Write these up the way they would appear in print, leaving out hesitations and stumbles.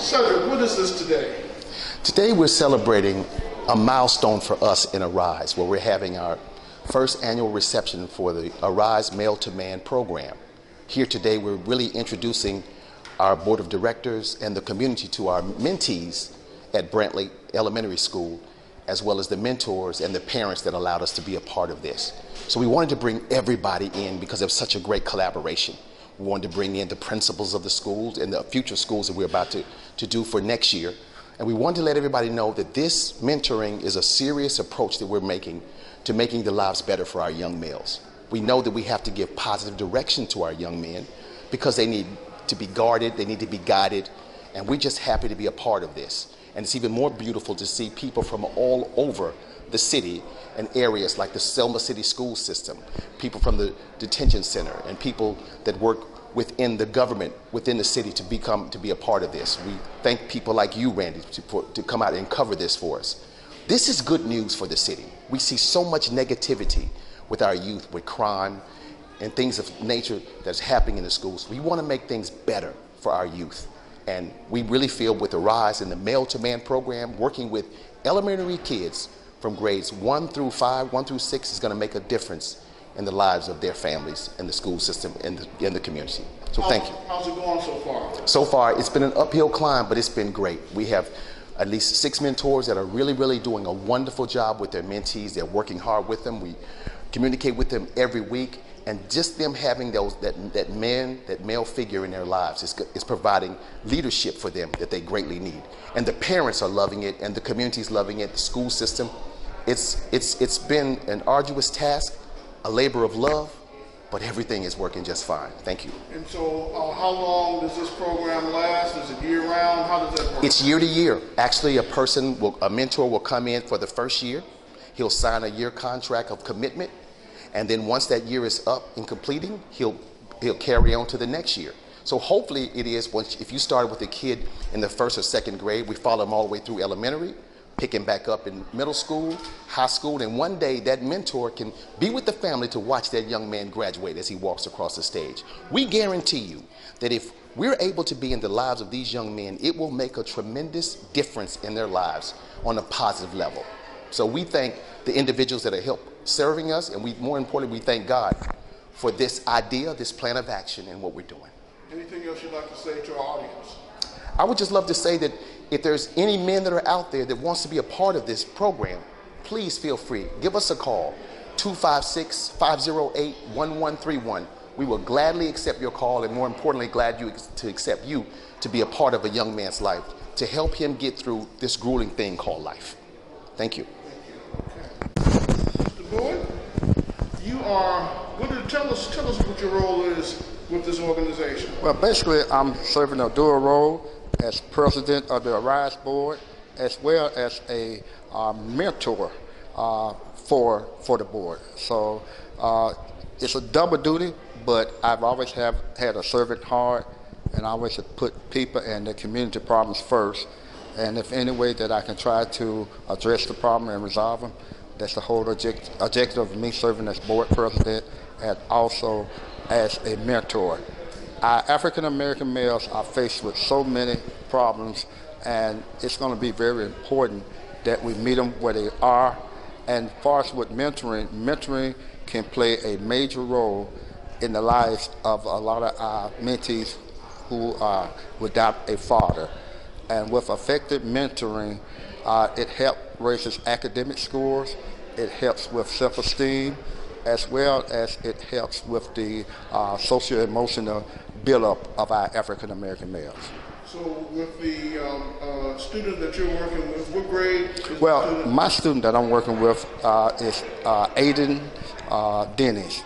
Cedric, what is this today? Today we're celebrating a milestone for us in Arise, where we're having our first annual reception for the Arise Male to Man program. Here today we're really introducing our board of directors and the community to our mentees at Brantley Elementary School, as well as the mentors and the parents that allowed us to be a part of this. So we wanted to bring everybody in because of such a great collaboration. We wanted to bring in the principals of the schools and the future schools that we're about to do for next year. And we wanted to let everybody know that this mentoring is a serious approach that we're making to making the lives better for our young males. We know that we have to give positive direction to our young men because they need to be guarded, they need to be guided, and we're just happy to be a part of this. And it's even more beautiful to see people from all over the city and areas like the Selma City school system, people from the detention center, and people that work within the government, within the city to be a part of this. We thank people like you, Randy, to come out and cover this for us. This is good news for the city. We see so much negativity with our youth, with crime and things of nature that's happening in the schools. We want to make things better for our youth. And we really feel with the Rise in the Male to Man program, working with elementary kids from grades 1 through 5, 1 through 6 is going to make a difference in the lives of their families and the school system and the community. So thank you. How's it going so far? So far, it's been an uphill climb, but it's been great. We have at least 6 mentors that are really doing a wonderful job with their mentees. They're working hard with them. We communicate with them every week. And just them having that male figure in their lives is providing leadership for them that they greatly need. And the parents are loving it, and the community's loving it, the school system. It's been an arduous task, a labor of love, but everything is working just fine. Thank you. And so how long does this program last? Is it year round? How does that work? It's year to year. Actually, a mentor will come in for the first year. He'll sign a year contract of commitment. And then once that year is up and completing, he'll carry on to the next year. So hopefully it is, if you started with a kid in the 1st or 2nd grade, we follow them all the way through elementary, pick him back up in middle school, high school, and one day that mentor can be with the family to watch that young man graduate as he walks across the stage. We guarantee you that if we're able to be in the lives of these young men, it will make a tremendous difference in their lives on a positive level. So we thank the individuals that have helped serving us, and more importantly, we thank God for this idea, this plan of action, and what we're doing. Anything else you'd like to say to our audience? I would just love to say that if there's any men that are out there that wants to be a part of this program, please feel free. Give us a call, 256-508-1131. We will gladly accept your call, and more importantly, to accept you to be a part of a young man's life, to help him get through this grueling thing called life. Thank you. Board, tell us what your role is with this organization. Well, basically, I'm serving a dual role as president of the Arise board, as well as a mentor for the board. So it's a double duty, but I've always had a servant heart, and I always have put people and the community problems first. And if any way that I can try to address the problem and resolve them, that's the whole objective of me serving as board president and also as a mentor. Our African American males are faced with so many problems, and it's going to be very important that we meet them where they are. And as far as with mentoring can play a major role in the lives of a lot of our mentees who are without a father. And with effective mentoring, it helps raise academic scores, it helps with self-esteem, as well as it helps with the socio-emotional build-up of our African-American males. So with the student that you're working with, what grade is Well, the student? my student that I'm working with is Aiden Dennis.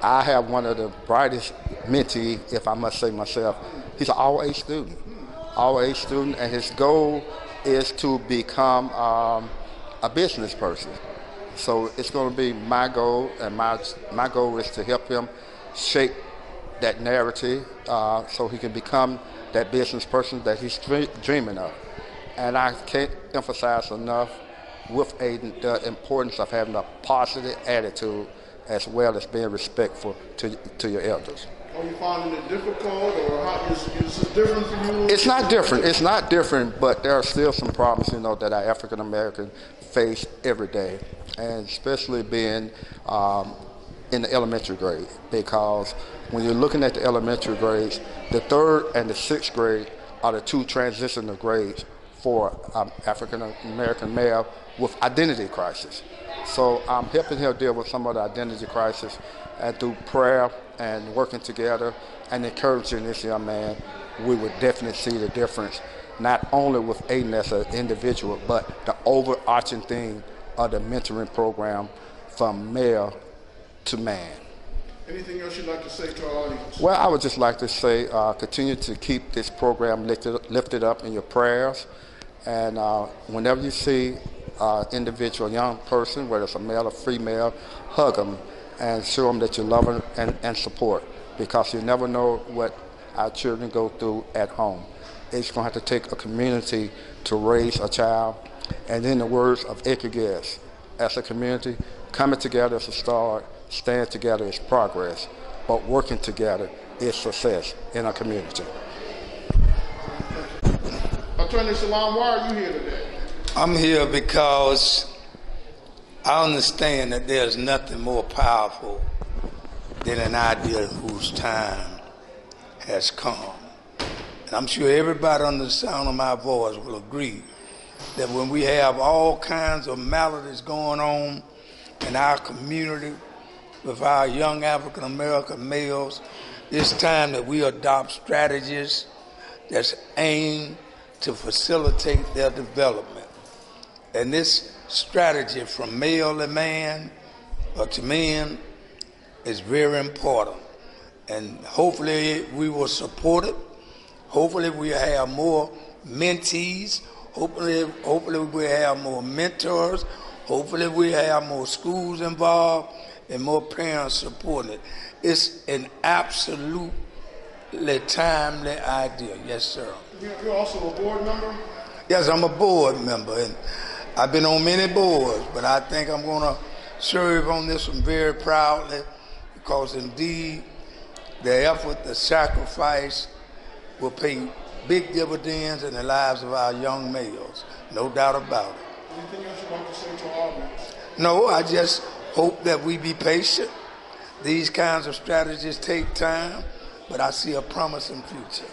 I have one of the brightest mentees, if I must say myself. He's an all-A student. All-A student, and his goal is to become a business person. So it's going to be my goal, and my goal is to help him shape that narrative so he can become that business person that he's dreaming of. And I can't emphasize enough with Aiden the importance of having a positive attitude as well as being respectful to your elders. Are you finding it difficult, or how is it different for you? It's not different. It's not different, but there are still some problems, that our African American face every day, and especially being in the elementary grade, because when you're looking at the elementary grades, the 3rd and the 6th grade are the 2 transitional grades for African American male with identity crisis. So I'm helping him deal with some of the identity crisis, and through prayer and working together and encouraging this young man, we would definitely see the difference, not only with Aiden as an individual, but the overarching thing of the mentoring program from male to man. Anything else you'd like to say to our audience? Well, I would just like to say continue to keep this program lifted up in your prayers, and whenever you see individual young person, whether it's a male or female, hug them and show them that you love them and support, because you never know what our children go through at home. It's going to have to take a community to raise a child, and in the words of Ikeges, as a community, coming together is a start, staying together is progress, but working together is success in a community. Attorney Salam, why are you here today? I'm here because I understand that there's nothing more powerful than an idea whose time has come. And I'm sure everybody under the sound of my voice will agree that when we have all kinds of maladies going on in our community with our young African American males, it's time that we adopt strategies that's aimed to facilitate their development. And this strategy from male to man or to men is very important. And hopefully we will support it. Hopefully we have more mentees. Hopefully we have more mentors. Hopefully we have more schools involved and more parents supporting it. It's an absolutely timely idea. Yes, sir. You're also a board member? Yes, I'm a board member, and I've been on many boards, but I think I'm going to serve on this one very proudly, because indeed the effort, the sacrifice will pay big dividends in the lives of our young males, no doubt about it. Anything else you'd like to say to our audience? No, I just hope that we be patient. These kinds of strategies take time, but I see a promising future.